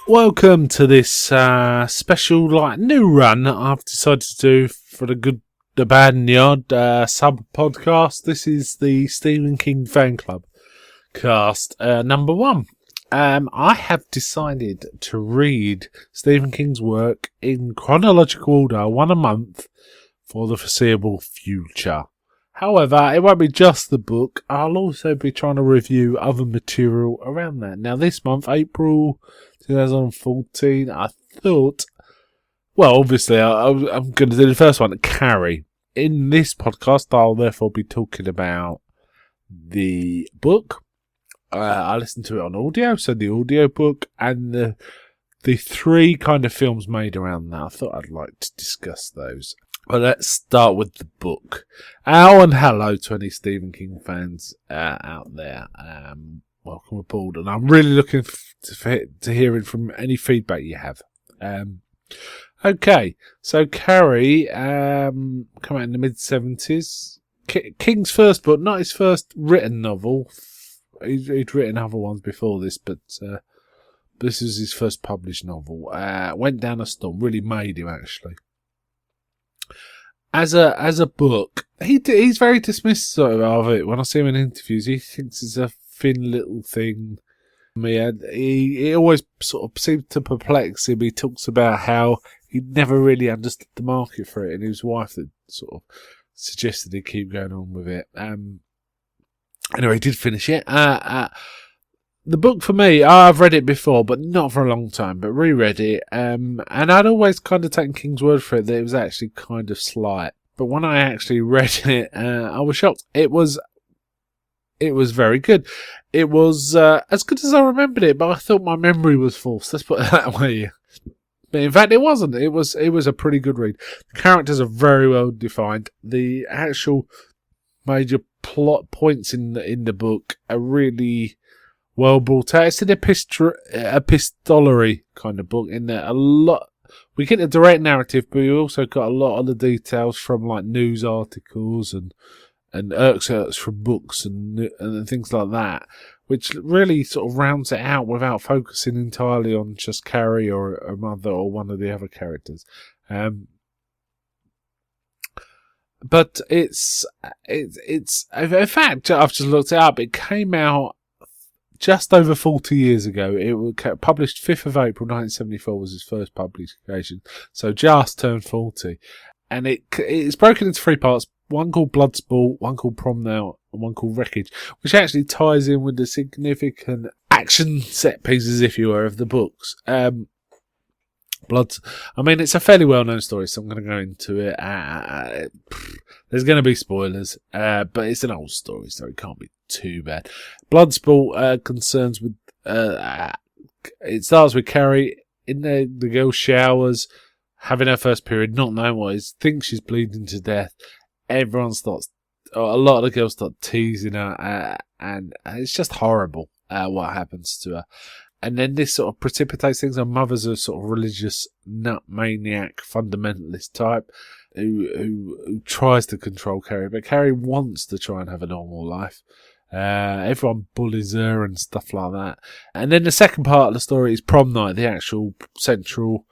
Welcome to this special new run that I've decided to do for the good, the bad and the odd sub podcast. This is the Stephen King Fan Club cast number 1. I have decided to read Stephen King's work in chronological order, one a month, for the foreseeable future. However, it won't be just the book. I'll also be trying to review other material around that. Now, this month, April 2014, I thought, well, obviously, I'm going to do the first one, Carrie. In this podcast, I'll therefore be talking about the book. I listened to it on audio, so the audiobook, and the 3 kind of films made around that. I thought I'd like to discuss those. Well, let's start with the book. And hello to any Stephen King fans out there. Welcome aboard, and I'm really looking to hearing from any feedback you have. Okay, so Carrie came out in the mid-70s. King's first book, not his first written novel. He'd written other ones before this, but this is his first published novel. Went down a storm, really made him, actually. As a book, he's very dismissive of it. When I see him in interviews, he thinks it's a thin little thing. He always sort of seems to perplex him. He talks about how he never really understood the market for it, and his wife that sort of suggested he keep going on with it. Anyway, he did finish it. The book, for me, I've read it before, but not for a long time, but reread it. And I'd always kind of taken King's word for it that it was actually kind of slight. But when I actually read it, I was shocked. It was very good. It was as good as I remembered it, but I thought my memory was false. Let's put it that way. But in fact, it wasn't. It was a pretty good read. The characters are very well defined. The actual major plot points in the book are really well brought out. It's an epistolary kind of book in there. We get a direct narrative, but we also got a lot of the details from like news articles and excerpts from books and things like that, which really sort of rounds it out without focusing entirely on just Carrie or a mother or one of the other characters. But it's in fact, I've just looked it up. It came out just over 40 years ago. It was published 5th of April 1974 was his first publication, so just turned 40. And it's broken into 3 parts, one called Bloodsport, one called Prom Now, and one called Wreckage, which actually ties in with the significant action set pieces, if you were, of the books. It's a fairly well-known story, so I'm going to go into it. There's going to be spoilers, but it's an old story, so it can't be too bad. Bloodsport concerns with... it starts with Carrie in the girl showers, having her first period, not knowing what it is, thinks she's bleeding to death. A lot of the girls start teasing her, and it's just horrible what happens to her. And then this sort of precipitates things. Her mother's a sort of religious nut maniac, fundamentalist type who tries to control Carrie, but Carrie wants to try and have a normal life. Everyone bullies her and stuff like that. And then the second part of the story is prom night, the actual central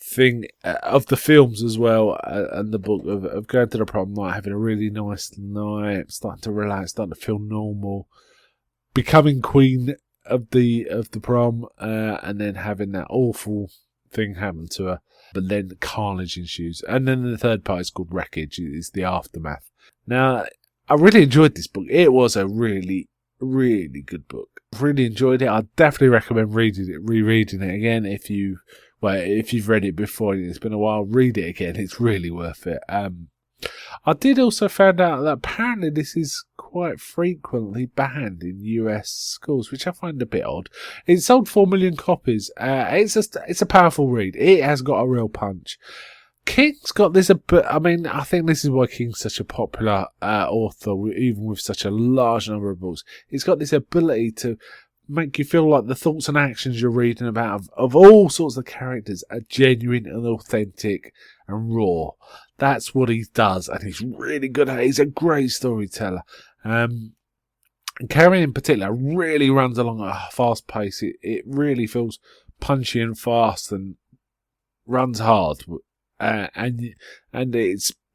thing of the films as well, and the book of going to the prom night, having a really nice night, starting to relax, starting to feel normal, becoming queen of the prom, and then having that awful thing happen to her, but then carnage ensues. And then the third part is called Wreckage. It's the aftermath. Now, I really enjoyed this book. It was a really, really good book. Really enjoyed it. I definitely recommend rereading it again if you've read it before and it's been a while. Read it again. It's really worth it. I did also find out that apparently this is quite frequently banned in US schools, which I find a bit odd. It sold 4 million copies. It's a powerful read. It has got a real punch. King's got this, I think this is why King's such a popular author, even with such a large number of books. He's got this ability to make you feel like the thoughts and actions you're reading about of all sorts of characters are genuine and authentic and raw. That's what he does, and he's really good at it. He's a great storyteller. And Carrie in particular really runs along at a fast pace. It really feels punchy and fast and runs hard, and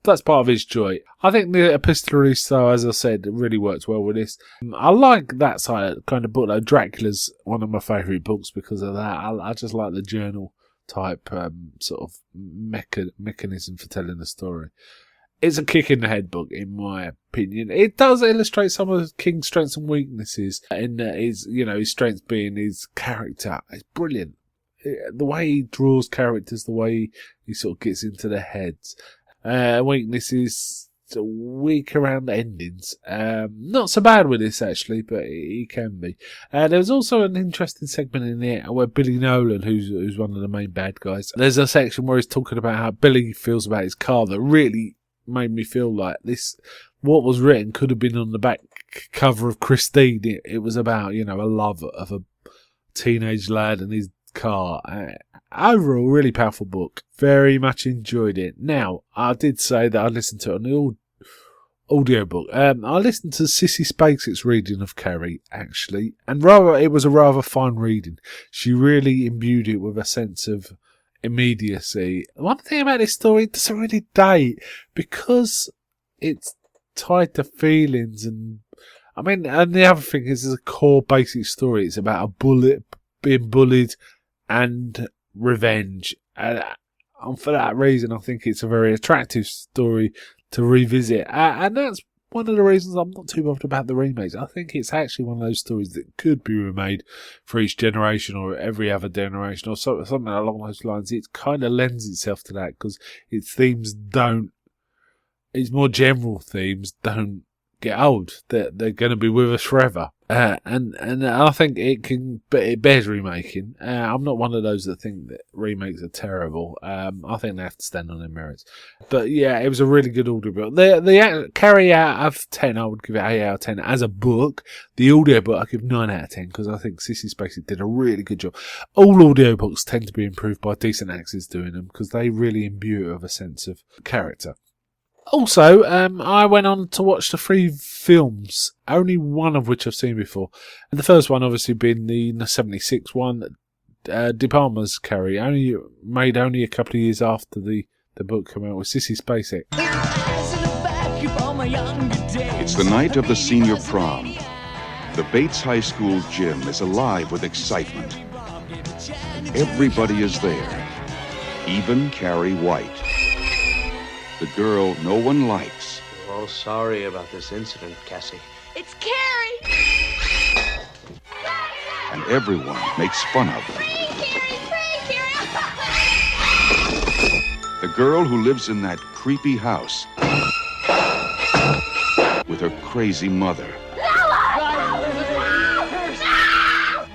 that's part of his joy. I think the epistolary style, as I said, really works well with this. I like that kind of book, though. Dracula's one of my favourite books because of that. I just like the journal type sort of mechanism for telling the story. It's a kick in the head book, in my opinion. It does illustrate some of King's strengths and weaknesses, and his strengths being his character. It's brilliant. The way he draws characters, the way he sort of gets into their heads. Weaknesses, weak around the endings. Not so bad with this, actually, but he can be. There was also an interesting segment in there where Billy Nolan, who's one of the main bad guys, there's a section where he's talking about how Billy feels about his car that really made me feel like this. What was written could have been on the back cover of Christine. It was about, a love of a teenage lad and his car. Overall, really powerful book. Very much enjoyed it. Now, I did say that I listened to it on the audiobook. I listened to Sissy Spacek's reading of Carrie, actually, and it was a rather fine reading. She really imbued it with a sense of immediacy. One thing about this story, it doesn't really date because it's tied to feelings, and the other thing is, it's a core basic story. It's about being bullied and revenge, and for that reason, I think it's a very attractive story to revisit, and that's one of the reasons I'm not too bothered about the remakes. I think it's actually one of those stories that could be remade for each generation or every other generation or something along those lines. It kind of lends itself to that because its more general themes don't get old. They're going to be with us forever. And I think it bears remaking. I'm not one of those that think that remakes are terrible. I think they have to stand on their merits. But yeah, it was a really good audiobook. The Carrie out of 10, I would give it 8 out of 10 as a book. The audiobook, I give 9 out of 10 because I think Sissy Spacek did a really good job. All audiobooks tend to be improved by decent actors doing them because they really imbue it with a sense of character. Also, I went on to watch the 3 films, only one of which I've seen before. And the first one, obviously, being the 76 one, De Palma's Carrie, made only a couple of years after the book came out with Sissy Spacek. It's the night of the senior prom. The Bates High School gym is alive with excitement. Everybody is there, even Carrie White. The girl no one likes. We're all sorry about this incident, Cassie. It's Carrie! And everyone makes fun of her. The girl who lives in that creepy house with her crazy mother.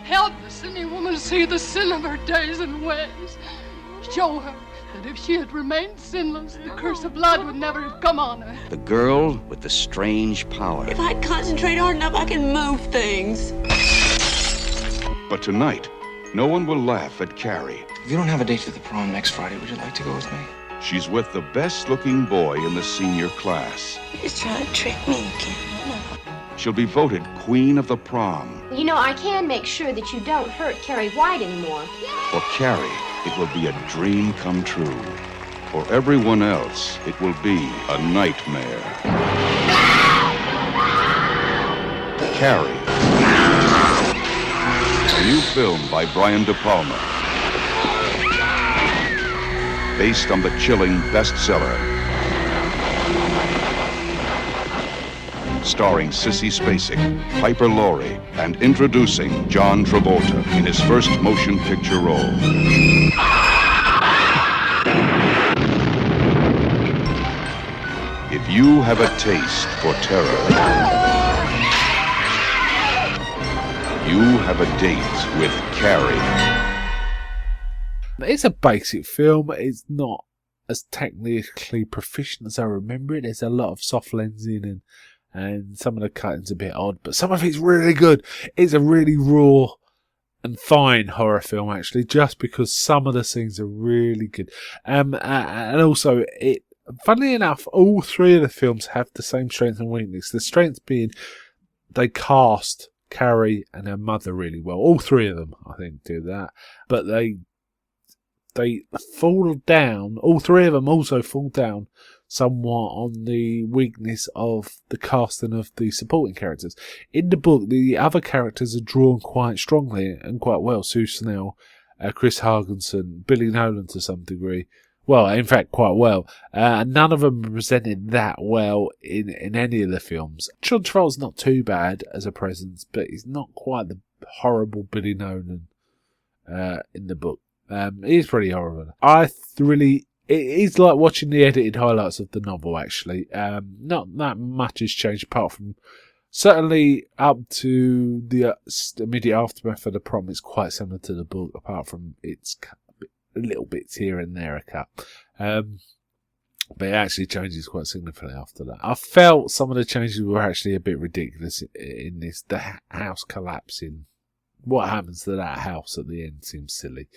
Help the sinning woman see the sin of her days and ways. Show her that if she had remained sinless, the curse of blood would never have come on her. The girl with the strange power. If I concentrate hard enough, I can move things. But tonight, no one will laugh at Carrie. If you don't have a date for the prom next Friday, would you like to go with me? She's with the best-looking boy in the senior class. He's trying to trick me again. She'll be voted queen of the prom. You know, I can make sure that you don't hurt Carrie White anymore. For Carrie, it will be a dream come true. For everyone else, it will be a nightmare. Carrie. A new film by Brian De Palma. Based on the chilling bestseller. Starring Sissy Spacek, Piper Laurie, and introducing John Travolta in his first motion picture role. If you have a taste for terror, you have a date with Carrie. It's a basic film. It's not as technically proficient as I remember it. There's a lot of soft lensing and some of the cutting's a bit odd, but some of it's really good. It's a really raw and fine horror film, actually, just because some of the scenes are really good. And also, funnily enough, all 3 of the films have the same strength and weakness. The strength being they cast Carrie and her mother really well. All three of them, I think, do that. But they fall down. All three of them also fall down somewhat on the weakness of the casting of the supporting characters. In the book, the other characters are drawn quite strongly and quite well. Sue Snell, Chris Hargensen, Billy Nolan to some degree. Well, in fact, quite well. None of them are presented that well in any of the films. John Travolta's not too bad as a presence, but he's not quite the horrible Billy Nolan in the book. He's pretty horrible. It is like watching the edited highlights of the novel, actually. Not that much has changed apart from certainly up to the immediate aftermath of the prom. It's quite similar to the book, apart from its little bits here and there are cut. But it actually changes quite significantly after that. I felt some of the changes were actually a bit ridiculous in this. The house collapsing. What happens to that house at the end seems silly.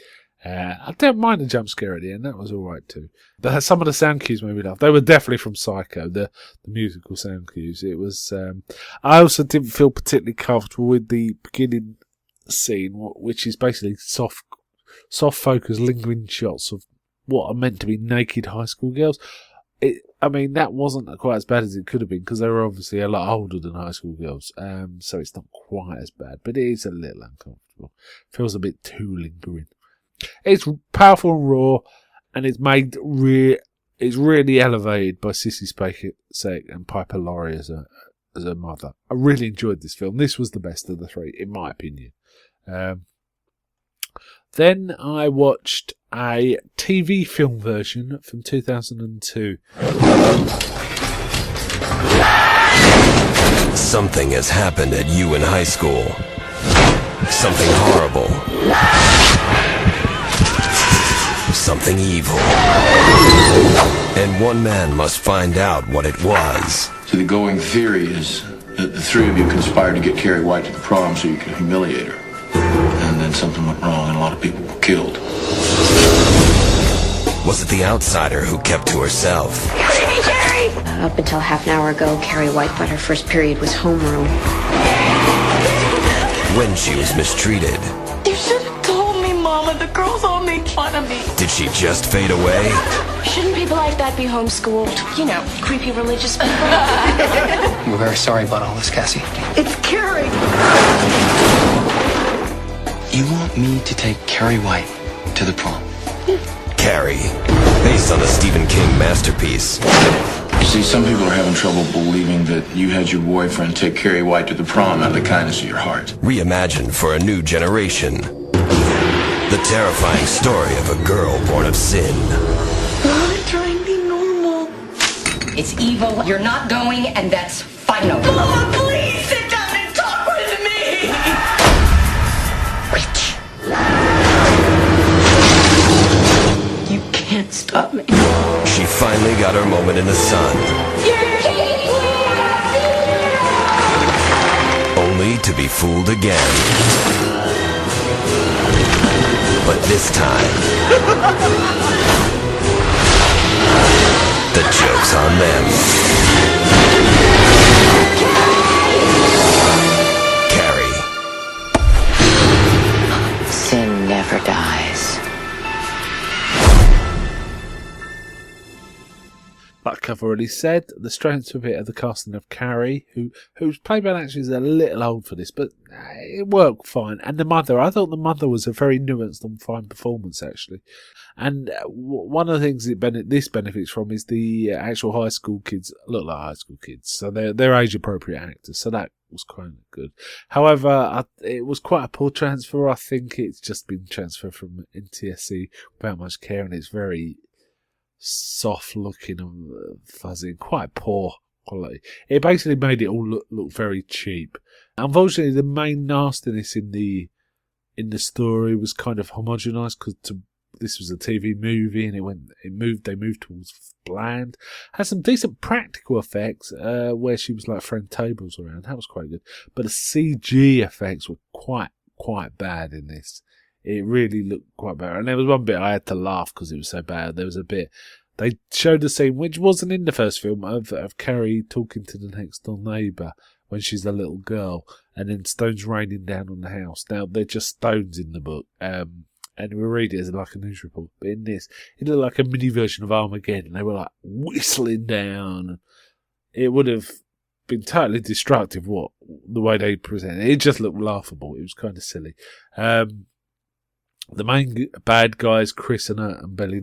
I don't mind the jump scare at the end. That was alright too. But some of the sound cues made me laugh. They were definitely from Psycho, the musical sound cues. It was. I also didn't feel particularly comfortable with the beginning scene, which is basically soft focus, lingering shots of what are meant to be naked high school girls. That wasn't quite as bad as it could have been because they were obviously a lot older than high school girls. So it's not quite as bad, but it is a little uncomfortable. Feels a bit too lingering. It's powerful and raw, and it's made it's really elevated by Sissy Spacek and Piper Laurie as a mother. I really enjoyed this film. This was the best of the three, in my opinion. Then I watched a TV film version from 2002. Something has happened at you in high school. Something horrible. Something evil. And one man must find out what it was. So the going theory is that the three of you conspired to get Carrie White to the prom so you could humiliate her. And then something went wrong and a lot of people were killed. Was it the outsider who kept to herself? Carrie! Up until half an hour ago, Carrie White thought her first period was homeroom. When she was mistreated. You should have told me, Mama. The girls all made fun of me. Did she just fade away? Shouldn't people like that be homeschooled? You know, creepy religious people. We're very sorry about all this, Cassie. It's Carrie. You want me to take Carrie White to the prom? Carrie, based on the Stephen King masterpiece. See, some people are having trouble believing that you had your boyfriend take Carrie White to the prom out of the kindness of your heart. Reimagined for a new generation. The terrifying story of a girl born of sin. I'm trying to be normal. It's evil. You're not going, and that's final. Mama, please sit down and talk with me. Witch. You can't stop me. She finally got her moment in the sun. Only to be fooled again. But this time, the joke's on them. Carrie. Sin never dies. Like I've already said, the strengths of it are the casting of Carrie, who's played by an actress is a little old for this, but it worked fine. And the mother, I thought the mother was a very nuanced and fine performance, actually. And one of the things this benefits from is the actual high school kids look like high school kids, so they're age-appropriate actors, so that was quite good. However, it was quite a poor transfer. I think it's just been transferred from NTSC without much care, and it's very soft looking and fuzzy and quite poor quality. It basically made it all look very cheap. Unfortunately, the main nastiness in the story was kind of homogenized because this was a TV movie and they moved towards bland. Had some decent practical effects where she was like throwing tables around. That was quite good. But the CG effects were quite bad in this. It really looked quite bad. And there was one bit I had to laugh because it was so bad. There was a bit, they showed a scene, which wasn't in the first film, of Carrie talking to the next door neighbour when she's a little girl, and then stones raining down on the house. Now, they're just stones in the book, and we read it as like a news report. But in this, it looked like a mini version of Armageddon. They were like whistling down. It would have been totally destructive, the way they presented it. It just looked laughable. It was kind of silly. The main bad guys, Chris Hargensen and Billy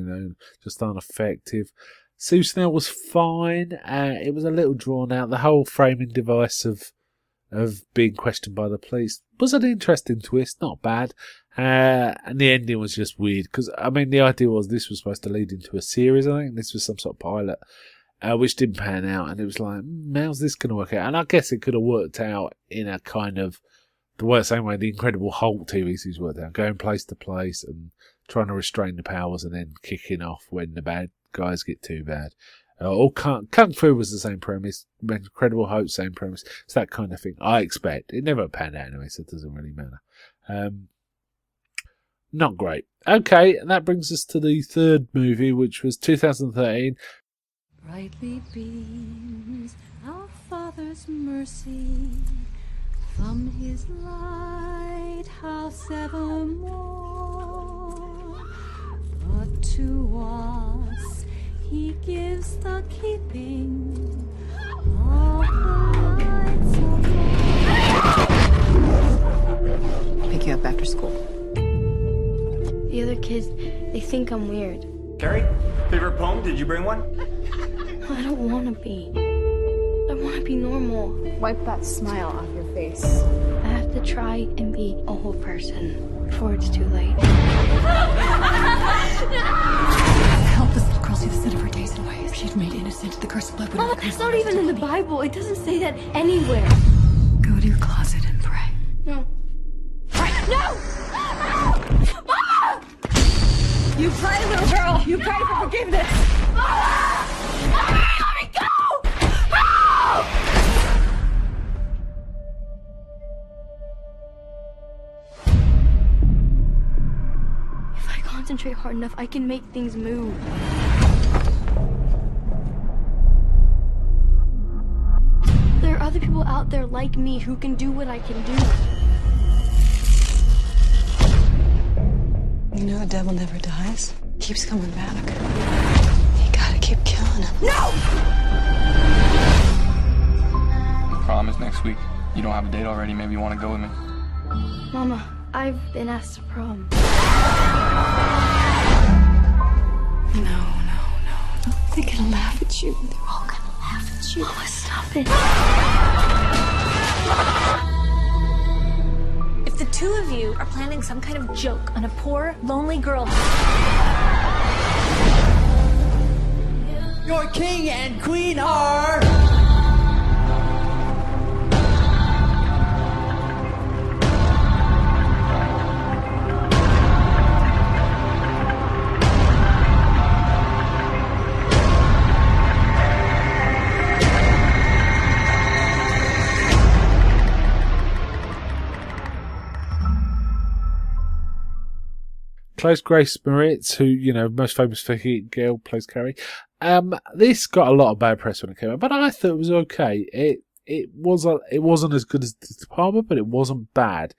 Nolan, just aren't effective. Sue Snell was fine. It was a little drawn out. The whole framing device of being questioned by the police was an interesting twist, not bad. And the ending was just weird because, I mean, the idea was this was supposed to lead into a series, I think. This was some sort of pilot, which didn't pan out. And it was like, how's this going to work out? And I guess it could have worked out in a kind of the same way the Incredible Hulk TV series worked out, going place to place and trying to restrain the powers and then kicking off when the bad guys get too bad. Or Kung Fu was the same premise. Incredible Hulk, same premise. It's that kind of thing. I expect. It never panned out anyway, so it doesn't really matter. Not great. Okay, and that brings us to the third movie, which was 2013. Brightly beams our Father's mercy from his lighthouse evermore. But to us he gives the keeping of the lights of Pick you up after school. The other kids, they think I'm weird. Carrie, favorite poem? Did you bring one? I don't want to be. I want to be normal. Wipe that smile off your face. I have to try and be a whole person before it's too late. Help this little girl see the sin of her days and ways. She'd made innocent. The curse of blood would Mama, have that's not even in the Bible. It doesn't say that anywhere. Go to your closet and pray. No. No! Mama! You pray, little girl. You pray for forgiveness. Mama! Mama, let me go! Help! If I concentrate hard enough, I can make things move. There are other people out there like me who can do what I can do. You know the devil never dies. Keeps coming back. You gotta keep killing him. No! Prom is next week. You don't have a date already. Maybe you want to go with me. Mama, I've been asked to prom. No. They're gonna laugh at you. They're all gonna laugh at you. Mama, stop it. If the two of you are planning some kind of joke on a poor, lonely girl... Your king and queen are... Plays Grace Moritz, who, most famous for Heat Girl, plays Carrie. This got a lot of bad press when it came out, but I thought it was okay. It wasn't as good as The Department, but it wasn't bad.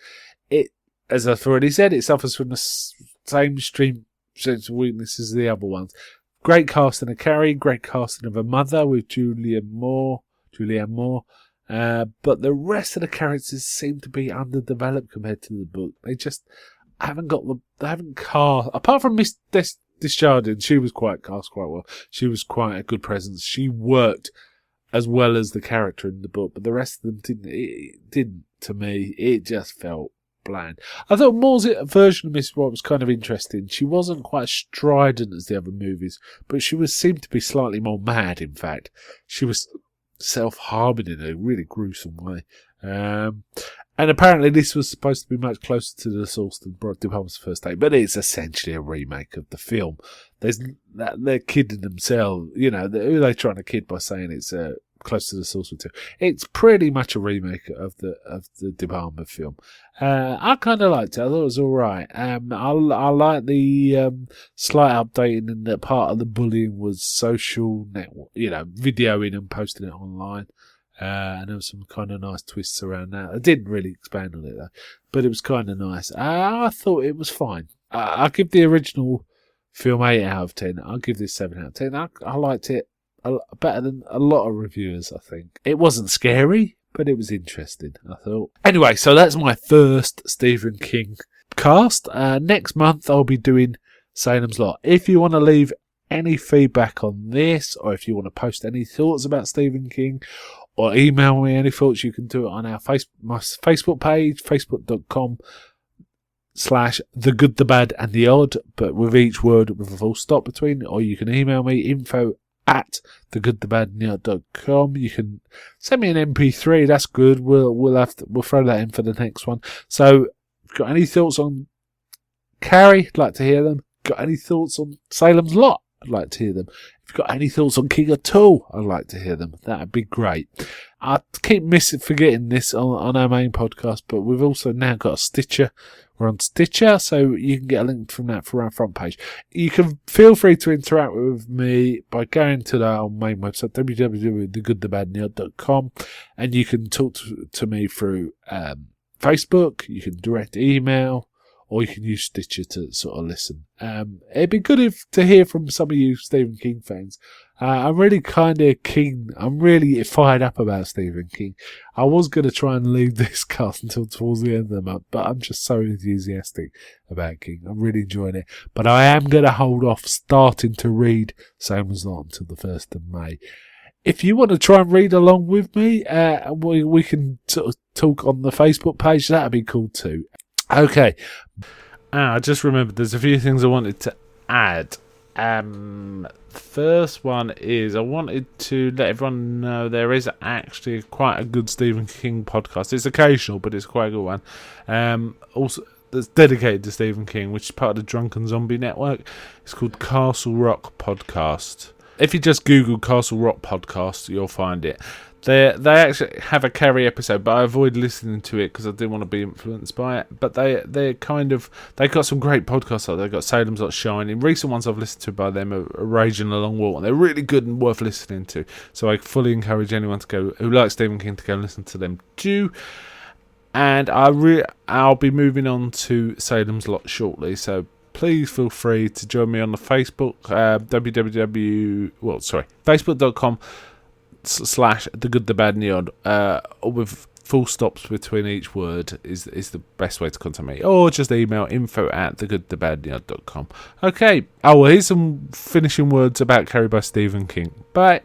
It, as I've already said, it suffers from the same extreme sense of weakness as the other ones. Great casting of Carrie, great casting of her mother with Julianne Moore. But the rest of the characters seem to be underdeveloped compared to the book. They just haven't cast, apart from Miss Desjardins, she was cast quite well. She was quite a good presence. She worked as well as the character in the book, but the rest of them didn't. It didn't, to me. It just felt bland. I thought Moore's version of Miss White was kind of interesting. She wasn't quite as strident as the other movies, but she seemed to be slightly more mad, in fact. She was self-harming in a really gruesome way. And apparently this was supposed to be much closer to the source than Department's first date, but it's essentially a remake of the film. They're kidding themselves, who are they trying to kid by saying it's close to the source material? It's pretty much a remake of the Department film. I kind of liked it. I thought it was all right. I like the slight updating in that part of the bullying was social network, videoing and posting it online. And there was some kind of nice twists around that. I didn't really expand on it though, but it was kind of nice. I thought it was fine. I'll give the original film 8 out of 10. I'll give this 7 out of 10. I liked it better than a lot of reviewers, I think. It wasn't scary, but it was interesting, I thought. Anyway, so that's my first Stephen King cast. Next month I'll be doing Salem's Lot. If you want to leave any feedback on this, or if you want to post any thoughts about Stephen King, or email me any thoughts, you can do it on our my Facebook page, facebook.com/The Good, The Bad and The Odd, but with each word with a full stop between. Or you can email me, info@thegoodthebadandtheodd.com. You can send me an MP3. That's good. We'll throw that in for the next one. So, got any thoughts on Carrie? I'd like to hear them. Got any thoughts on Salem's Lot? I'd like to hear them. If you've got any thoughts on King of Tool, I'd like to hear them. That'd be great. I keep forgetting this on our main podcast, but we've also now got a Stitcher. We're on Stitcher, so you can get a link from that for our front page. You can feel free to interact with me by going to our main website, www.thegoodthebadandtheodd.com, and you can talk to me through Facebook. You can direct email, or you can use Stitcher to sort of listen. It'd be good to hear from some of you Stephen King fans. I'm really kind of keen. I'm really fired up about Stephen King. I was going to try and leave this cast until towards the end of the month, but I'm just so enthusiastic about King. I'm really enjoying it. But I am going to hold off starting to read Salem's Lot until the 1st of May. If you want to try and read along with me, we can sort of talk on the Facebook page. That'd be cool too. Okay. I just remembered there's a few things I wanted to add. The first one is I wanted to let everyone know there is actually quite a good Stephen King podcast. It's occasional, but it's quite a good one. Also, that's dedicated to Stephen King, which is part of the Drunken Zombie Network. It's called Castle Rock Podcast. If you just Google Castle Rock Podcast, you'll find it. They actually have a Carrie episode, but I avoid listening to it because I didn't want to be influenced by it. But they got some great podcasts. They've got Salem's Lot Shining. Recent ones I've listened to by them are Raging Along Water. They're really good and worth listening to. So I fully encourage anyone who likes Stephen King to go and listen to them too. And I'll be moving on to Salem's Lot shortly. So please feel free to join me on the Facebook, facebook.com/The Good, The Bad and The Odd, with full stops between each word is the best way to contact me. Or just email info@thegoodthebadandtheodd.com. Okay. Well, here's some finishing words about Carrie by Stephen King. Bye.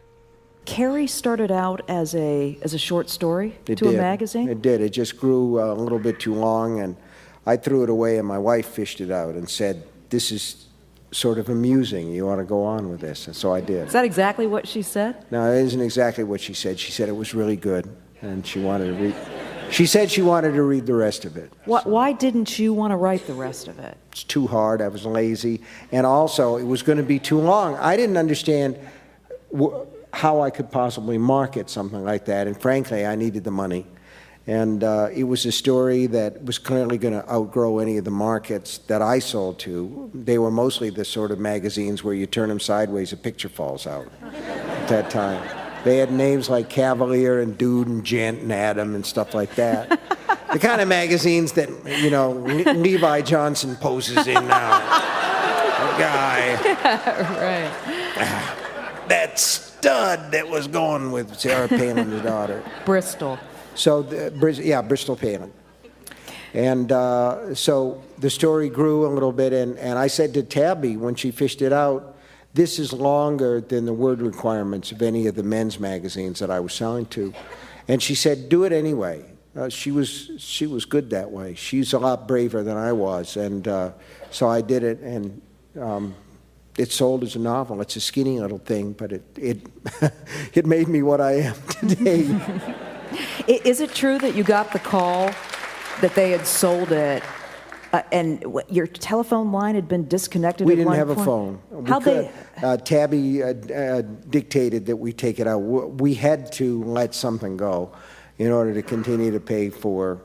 Carrie started out as a short story a magazine? It did. It just grew a little bit too long, and I threw it away, and my wife fished it out and said, "This is sort of amusing. You ought to go on with this." And so I did. Is that exactly what she said? No, it isn't exactly what she said. She said it was really good, and she wanted to read. She said she wanted to read the rest of it. Why didn't you want to write the rest of it? It's too hard. I was lazy, and also it was going to be too long. I didn't understand how I could possibly market something like that, and frankly, I needed the money. And it was a story that was clearly going to outgrow any of the markets that I sold to. They were mostly the sort of magazines where you turn them sideways, a picture falls out at that time. They had names like Cavalier and Dude and Gent and Adam and stuff like that. The kind of magazines that, Levi Johnson poses in now. A guy. Yeah, right. That stud that was going with Sarah Palin's daughter. Bristol. So, Bristol Palin. And so the story grew a little bit, and I said to Tabby when she fished it out, this is longer than the word requirements of any of the men's magazines that I was selling to. And she said, do it anyway. She was good that way. She's a lot braver than I was, and so I did it, and it sold as a novel. It's a skinny little thing, but it made me what I am today. Is it true that you got the call that they had sold it, and your telephone line had been disconnected? We didn't have a phone. Tabby dictated that we take it out. We had to let something go in order to continue to pay for,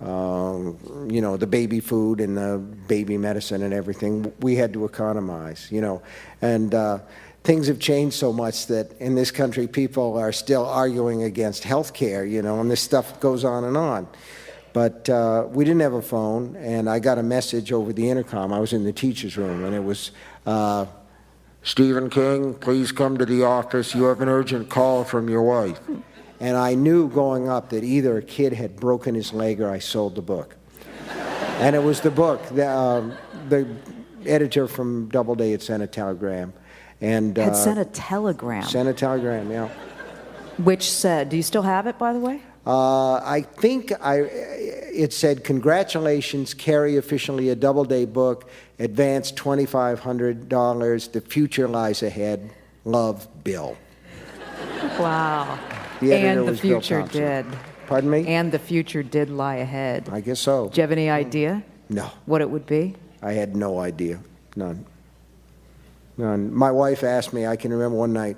the baby food and the baby medicine and everything. We had to economize, and things have changed so much that in this country people are still arguing against health care, and this stuff goes on and on. But we didn't have a phone, and I got a message over the intercom. I was in the teacher's room, and it was, Stephen King, please come to the office. You have an urgent call from your wife. And I knew going up that either a kid had broken his leg or I sold the book. And it was the book. The editor from Doubleday had sent a telegram. And Had sent a telegram. Sent a telegram, yeah. Which said, do you still have it, by the way? I think it said, congratulations, Carrie, officially a Doubleday book, advance $2,500, the future lies ahead, love, Bill. Wow. The editor And the was Bill future Thompson. did. Pardon me? And the future did lie ahead. I guess so. Do you have any idea? No. What it would be? I had no idea. None. My wife asked me, I can remember one night,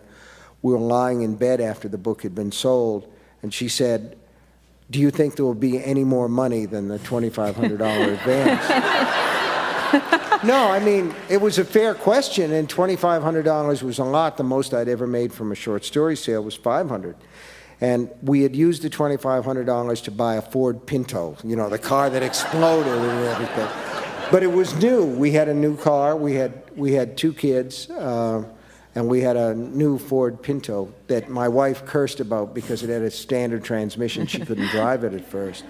we were lying in bed after the book had been sold, and she said, do you think there will be any more money than the $2,500 advance? No, I mean, it was a fair question, and $2,500 was a lot. The most I'd ever made from a short story sale was $500. And we had used the $2,500 to buy a Ford Pinto, the car that exploded and everything. But it was new. We had a new car. We had 2 kids, and we had a new Ford Pinto that my wife cursed about because it had a standard transmission. She couldn't drive it at first.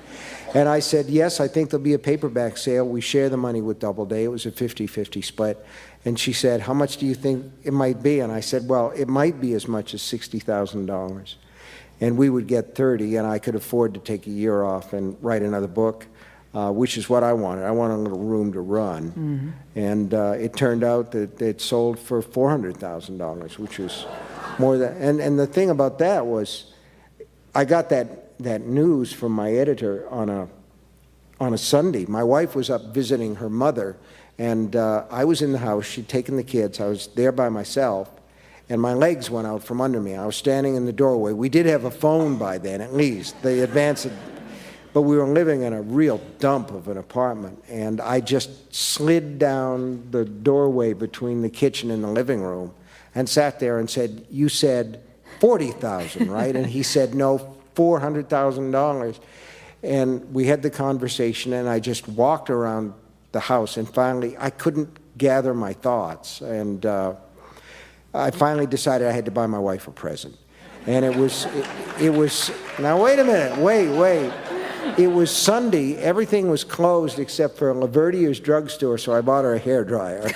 And I said, yes, I think there'll be a paperback sale. We share the money with Doubleday. It was a 50-50 split. And she said, how much do you think it might be? And I said, well, it might be as much as $60,000. And we would get 30, and I could afford to take a year off and write another book, which is what I wanted. I wanted a little room to run. Mm-hmm. And it turned out that it sold for $400,000, which was more than... And the thing about that was, I got that news from my editor on a Sunday. My wife was up visiting her mother, and I was in the house. She'd taken the kids. I was there by myself, and my legs went out from under me. I was standing in the doorway. We did have a phone by then, at least. They advanced it. But we were living in a real dump of an apartment, and I just slid down the doorway between the kitchen and the living room and sat there and said, you said $40,000, right? And he said, no, $400,000. And we had the conversation, and I just walked around the house, and finally I couldn't gather my thoughts, and I finally decided I had to buy my wife a present. And it was now wait a minute, wait. It was Sunday, everything was closed except for Laverdier's drugstore, so I bought her a hairdryer.